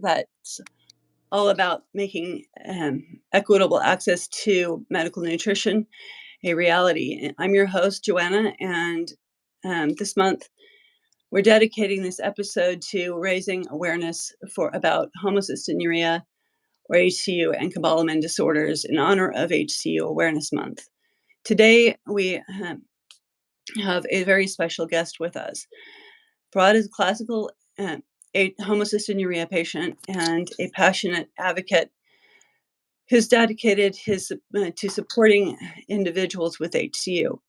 that's all about making equitable access to medical nutrition a reality. I'm your host, Joanna, and this month we're dedicating this episode to raising awareness about homocystinuria, or HCU, and cobalamin disorders in honor of HCU Awareness Month. Today we have a very special guest with us. Barahat is a classical homocystinuria patient and a passionate advocate who's dedicated to supporting individuals with HCU.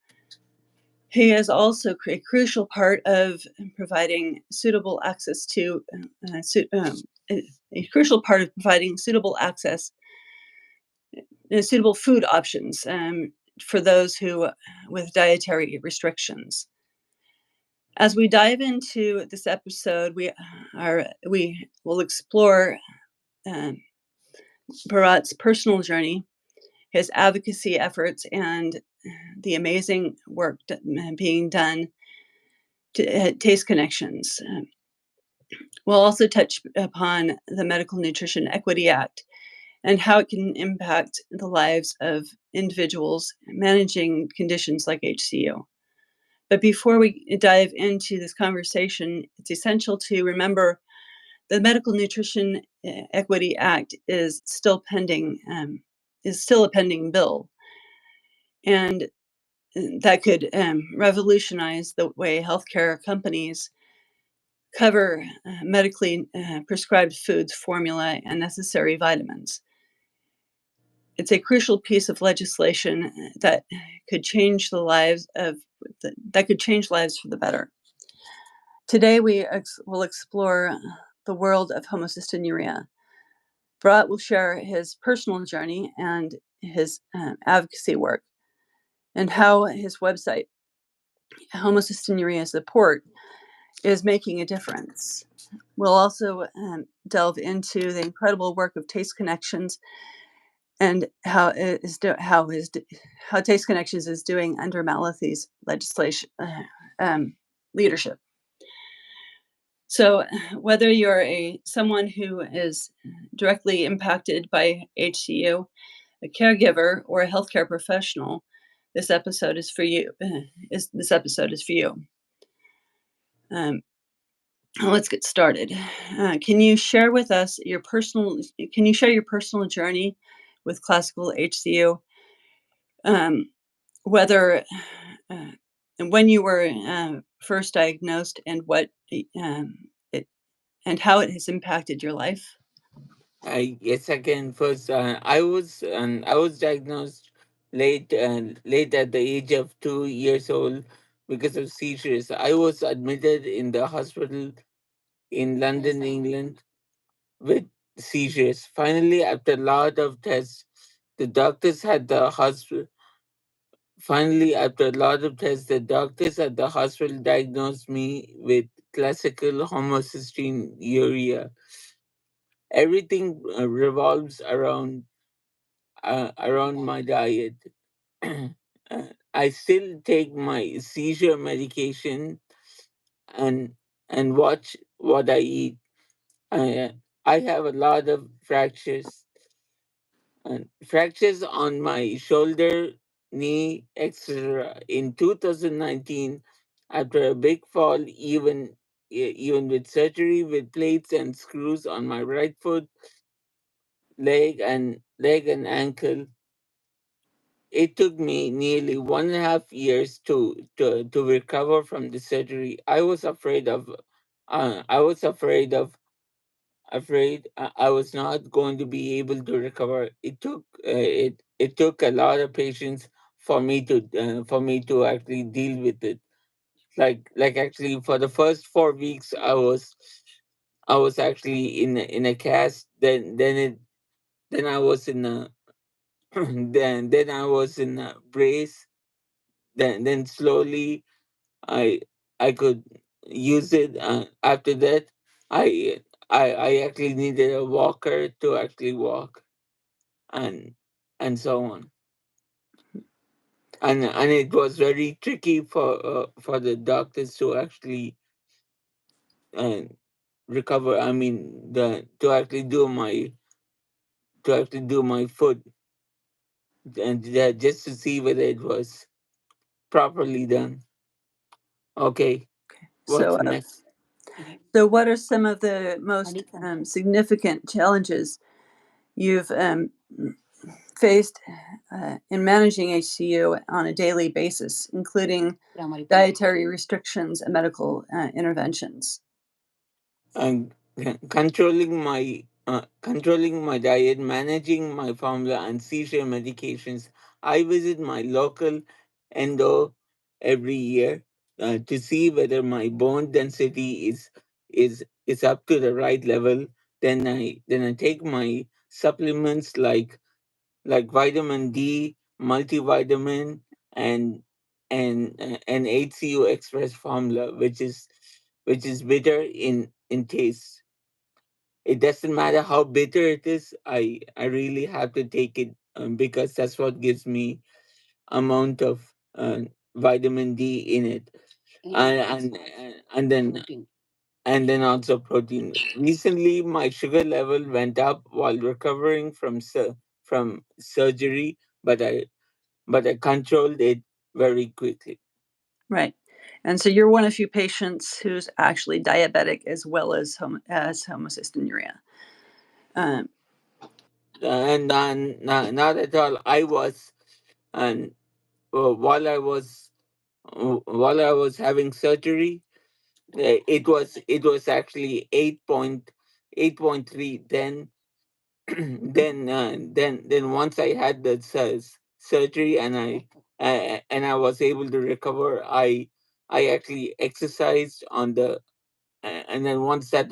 He is also a crucial part of providing suitable access to suitable food options for those who with dietary restrictions. As we dive into this episode, we will explore Bharat's personal journey, his advocacy efforts, and the amazing work being done to Taste Connections. We'll also touch upon the Medical Nutrition Equity Act and how it can impact the lives of individuals managing conditions like HCU. But before we dive into this conversation, it's essential to remember the Medical Nutrition Equity Act is still pending, is still a pending bill. And that could revolutionize the way healthcare companies cover medically prescribed foods, formula, and necessary vitamins. It's a crucial piece of legislation that could change lives for the better. Today we will explore the world of homocystinuria. Bharat will share his personal journey and his advocacy work, and how his website, Homocystinuria Support, is making a difference. We'll also delve into the incredible work of Taste Connections and how Taste Connections is doing under Malathie's legislation leadership. So, whether you're someone who is directly impacted by HCU, a caregiver, or a healthcare professional, this episode is for you. Let's get started. Can you share with us your personal journey with classical HCU? Whether and when you were first diagnosed, and what and how it has impacted your life. Yes, again, first, I was diagnosed late at the age of 2 years old because of seizures. I was admitted in the hospital in London, England, with seizures. Finally, after a lot of tests, the doctors at the hospital. Finally, after a lot of tests, the doctors at the hospital diagnosed me with classical homocystinuria. Everything revolves around my diet. I still take my seizure medication and watch what I eat. I I have a lot of fractures on my shoulder, knee, etc. In 2019, after a big fall, even with surgery with plates and screws on my right foot, leg and ankle. It took me nearly 1.5 years to recover from the surgery. I was afraid I was not going to be able to recover. It took a lot of patience for me to actually deal with it. Like actually for the first 4 weeks, I was actually in a cast. Then I was in a then I was in a brace. Then slowly I I could use it. After that, I I actually needed a walker to actually walk, and so on. And it was very tricky for the doctors to actually uh, recover. I mean, the to actually do my foot, and just to see whether it was properly done. Okay, So, what's next? so what are some of the most significant challenges you've faced in managing HCU on a daily basis, including dietary restrictions and medical interventions? And controlling my diet, managing my formula and seizure medications. I visit my local endo every year to see whether my bone density is up to the right level. Then I take my supplements like vitamin D, multivitamin, and and HCU Express formula, which is bitter in taste. It doesn't matter how bitter it is. I really have to take it because that's what gives me amount of vitamin D in it, and then also protein. Recently, my sugar level went up while recovering from surgery, but I controlled it very quickly. Right. And so you're one of few patients who's actually diabetic as well as as homocystinuria. Um, And not at all. I was, and uh, while I was while I was having surgery, it was actually 8.3. Then once I had the surgery, and I was able to recover, I actually exercised and then once that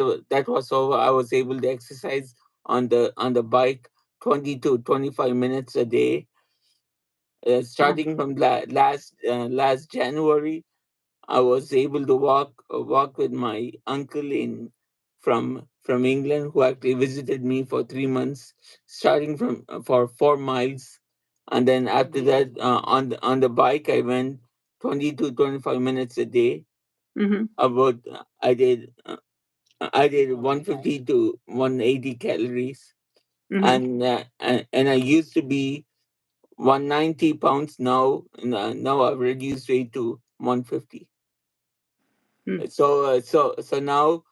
was over, I was able to exercise on the bike 20 to 25 minutes a day, wow. starting from last January. I was able to walk with my uncle in from England, who actually visited me for 3 months, starting from for 4 miles, and then after that, on the bike I went 20 to 25 minutes a day. Hmm. About I did 150 to 180 calories, Hmm. and I used to be 190 pounds. Now I've reduced weight to 150. So now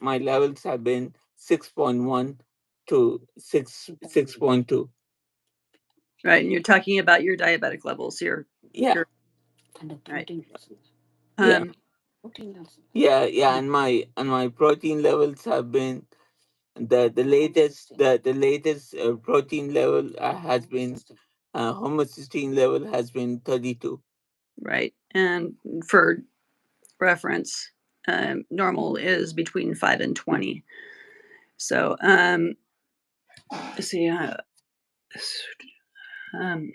my levels have been 6.1 to 6.2. Right. And you're talking about your diabetic levels. Yeah, You're right. yeah, Um, yeah. And my protein levels have been the latest protein level has been homocysteine level has been 32. right. And for reference, normal is between 5 and 20. So, let's see. Um,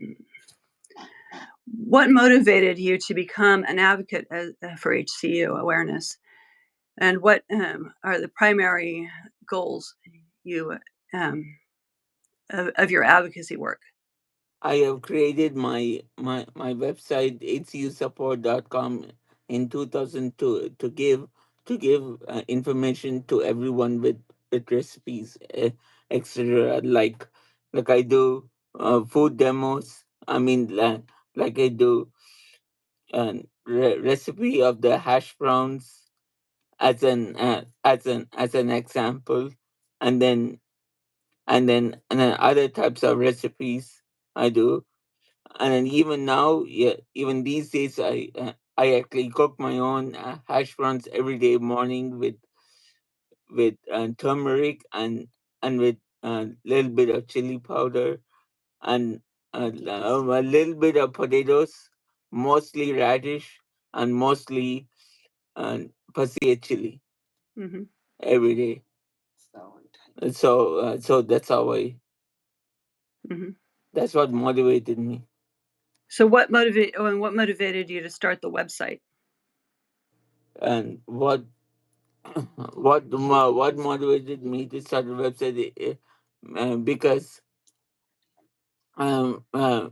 what motivated you to become an advocate for HCU awareness? And what are the primary goals you of your advocacy work? I have created my website hcusupport.com in 2002 to give information to everyone with recipes, etc. Like I do food demos. I mean, like I do recipe of the hash browns as an example, and then other types of recipes I do. And then even now, yeah, even these days, I actually cook my own hash browns every day morning with turmeric and with a little bit of chili powder and a little bit of potatoes, mostly radish and mostly pasilla chili Hmm. every day. So Hmm. that's what motivated me. So, what motivated you to start the website? And what motivated me to start a website, because um uh,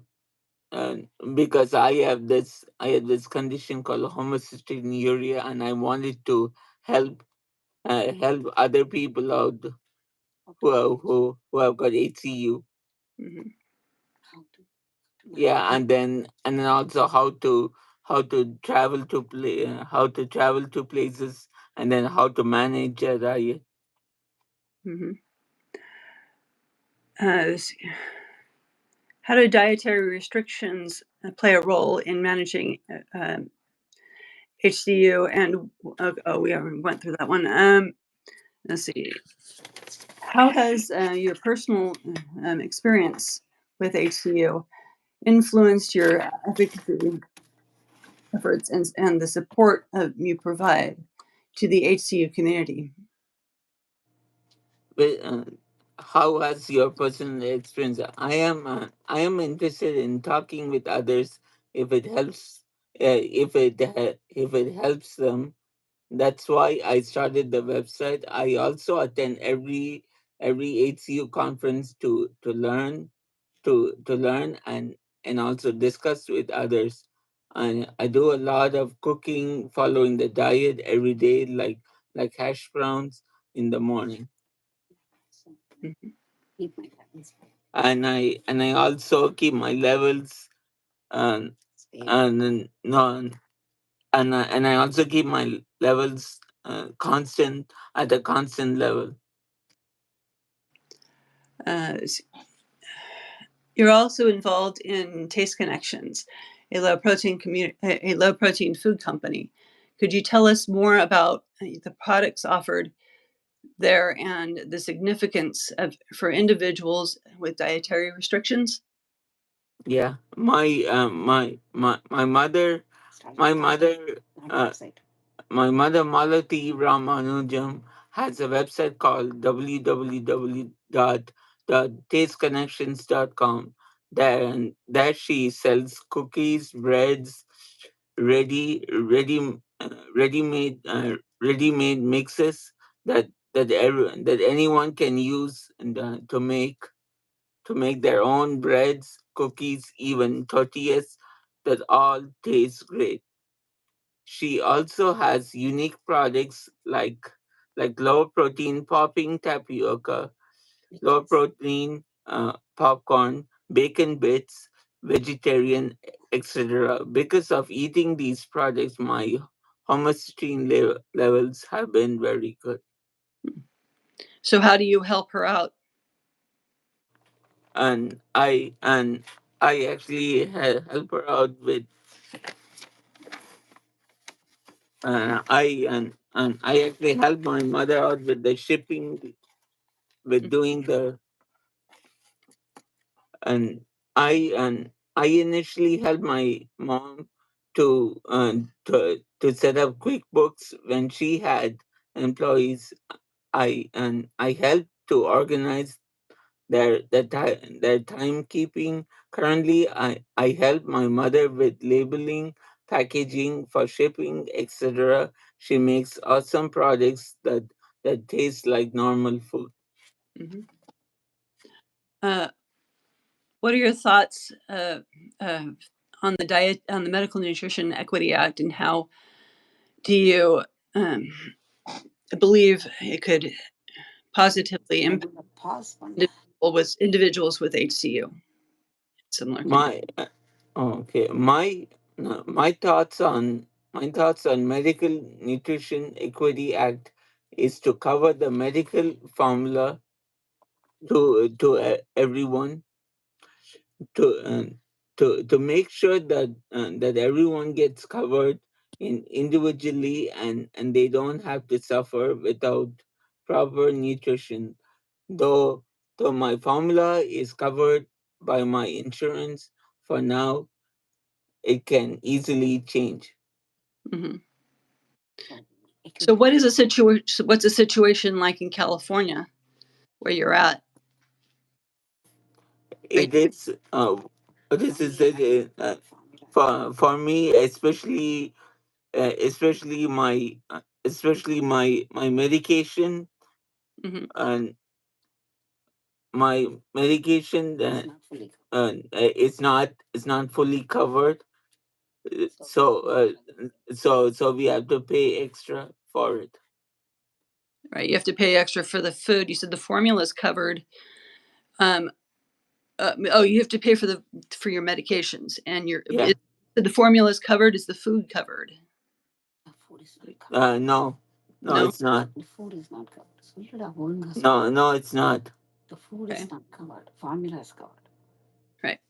uh, because I have this condition called homocystinuria, and I wanted to help help other people out who have got HCU. Mhm. Yeah, and then also how to travel to how to travel to places, and then how to manage a diet. Mhm. Let's see. How do dietary restrictions play a role in managing HCU? And we already went through that one. Let's see. How has your personal experience with HCU influenced your advocacy efforts and the support you provide to the HCU community? But how has your personal experience? I am interested in talking with others if it helps, if it helps them. That's why I started the website. I also attend every HCU conference to learn and also discuss with others. I do a lot of cooking, following the diet every day, like hash browns in the morning. Mhm. And I also keep my levels, and and no and I also keep my levels constant, at a constant level. Uh, You're also involved in Taste Connections, a low protein food company. Could you tell us more about the products offered there and the significance for individuals with dietary restrictions? Yeah, my my mother Malati Ramanujam has a website called www.tasteconnections.com. There she sells cookies, breads, ready-made mixes that anyone can use, and to make their own breads, cookies, even tortillas that all taste great. She also has unique products like low protein popping tapioca, low protein popcorn, bacon bits, vegetarian, etc. Because of eating these products, my homocysteine levels have been very good. So, how do you help her out? And I actually help her out with I actually help my mother out with the shipping, with doing the and I initially helped my mom to set up QuickBooks when she had employees. I helped to organize their timekeeping. Currently, I help my mother with labeling, packaging for shipping, etc. She makes awesome products that taste like normal food. Mhm. Uh, what are your thoughts uh, on the Medical Nutrition Equity Act, and how do you um, believe it could positively impact individuals with HCU? Similar condition. My Okay, my thoughts on Medical Nutrition Equity Act is to cover the medical formula to everyone, to to make sure that everyone gets covered individually, and they don't have to suffer without proper nutrition. Though my formula is covered by my insurance for now, it can easily change. Mhm. So, what is a situation? What's a situation like in California where you're at? Right. It is this is it, for me, especially my medication, Mhm. and my medication it's not fully covered. So we have to pay extra for it. Right. You have to pay extra for the food. You said the formula is covered. Um, you have to pay for your medications and Yeah. the formula is covered. Is the food covered? No, no, No. it's not. The food is not covered. No, no, it's not. The food Okay. is not covered. Formula is covered. Right.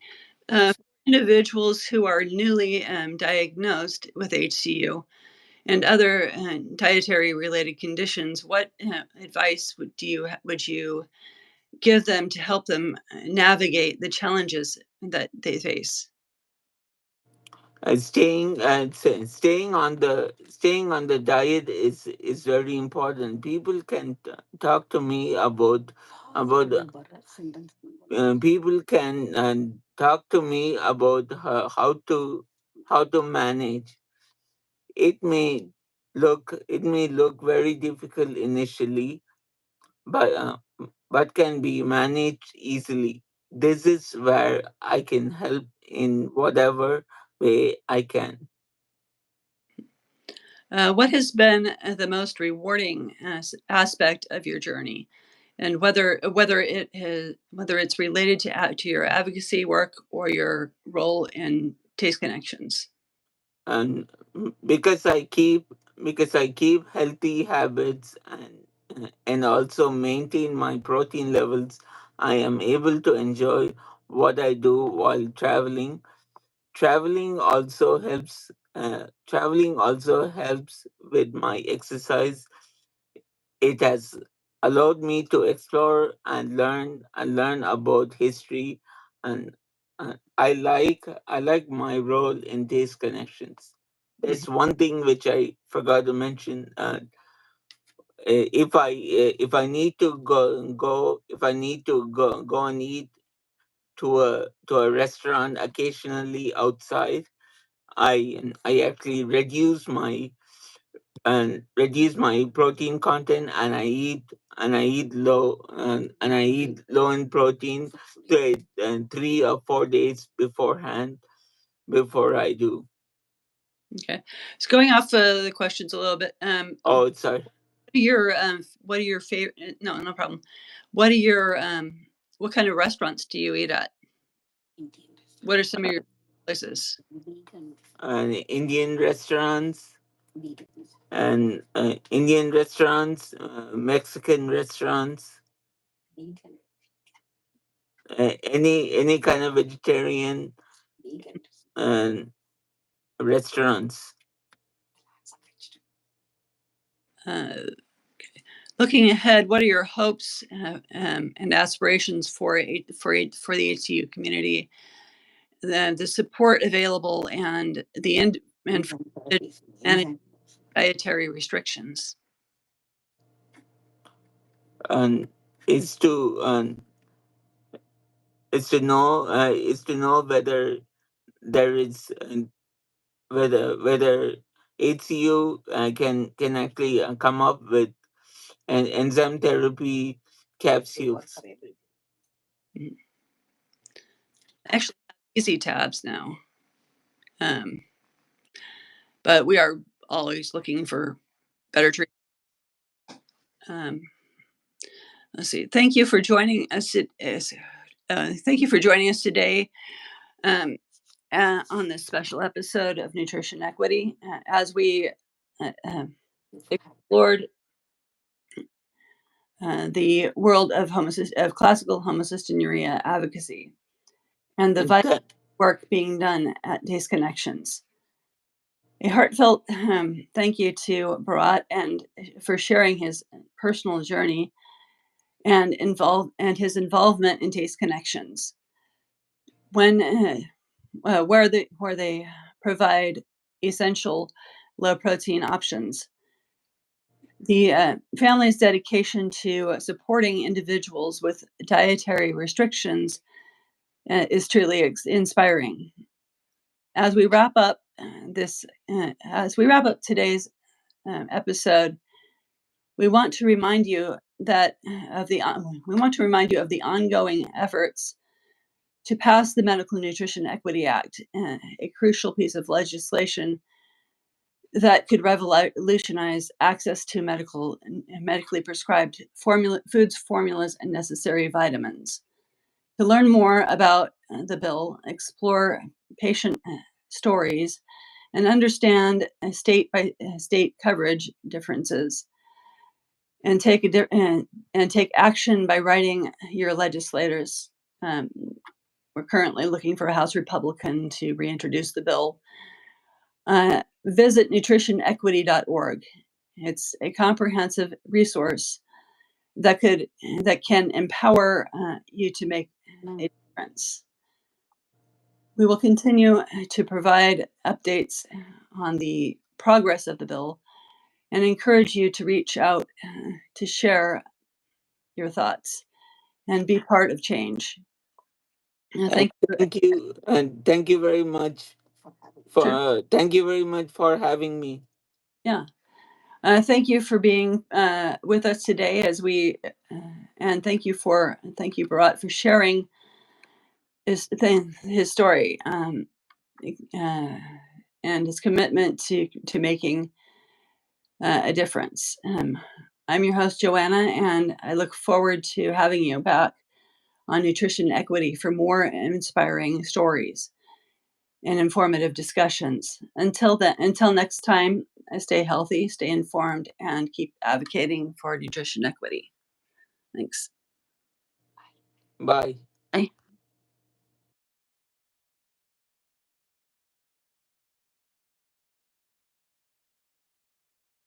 Uh, Individuals who are newly diagnosed with HCU and other dietary related conditions, what advice would you give them to help them navigate the challenges that they face? Staying on the diet is very important. People can talk to me about people can talk to me about how to manage. It may look very difficult initially, but can be managed easily. This is where I can help in whatever way I can. What has been the most rewarding aspect of your journey, and whether it's related to your advocacy work or your role in Taste Connections? And because I keep healthy habits and also maintain my protein levels, I am able to enjoy what I do while traveling. Traveling also helps with my exercise. It has allowed me to explore and learn about history, and I like my role in these connections. Mhm. There's one thing which I forgot to mention. If I need to go and eat to a restaurant occasionally outside, I actually reduce my protein content, and I eat low in protein 3 or 4 days beforehand before I do. Okay, so going off the questions a little bit, Oh, sorry. what are your favorite? No, no problem. What are your what kind of restaurants do you eat at? What are some of your places? Indian restaurants Mexican restaurants, any kind of vegetarian and restaurants. Uh, Looking ahead, what are your hopes and aspirations for the HCU community, the support available, and for managing dietary restrictions? And is to is to know whether there is whether HCU can actually come up with an enzyme therapy capsules. Mhm. Actually, easy tabs now, um, but we are always looking for better treatment. Um, let's see. Thank you for joining us. Thank you for joining us today. Um, on this special episode of Nutrition Equity, as we explored the world of classical homocystinuria advocacy and the And vital work being done at Taste Connections. A heartfelt thank you to Bharat and for sharing his personal journey and his involvement in Taste Connections. When where they provide essential low protein options. The family's dedication to supporting individuals with dietary restrictions is truly inspiring. As we wrap up today's episode, we want to remind you of the ongoing efforts to pass the Medical Nutrition Equity Act, a crucial piece of legislation that could revolutionize access to medically prescribed foods, formulas, and necessary vitamins. To learn more about the bill, explore patient stories, and understand state by state coverage differences, and take action by writing your legislators. We're currently looking for a House Republican to reintroduce the bill. Visit nutritionequity.org. It's a comprehensive resource that can empower you to make a difference. We will continue to provide updates on the progress of the bill and encourage you to reach out to share your thoughts and be part of change. Thank you. Thank you, and thank you very much Sure. thank you very much for having me. Yeah. Thank you for being with us today and thank you, Bharat, for sharing his story and his commitment to making a difference. I'm your host, Joanna, and I look forward to having you back on Nutrition Equity for more inspiring stories and informative discussions. Until next time, stay healthy, stay informed, and keep advocating for nutrition equity. Thanks. Bye. Bye.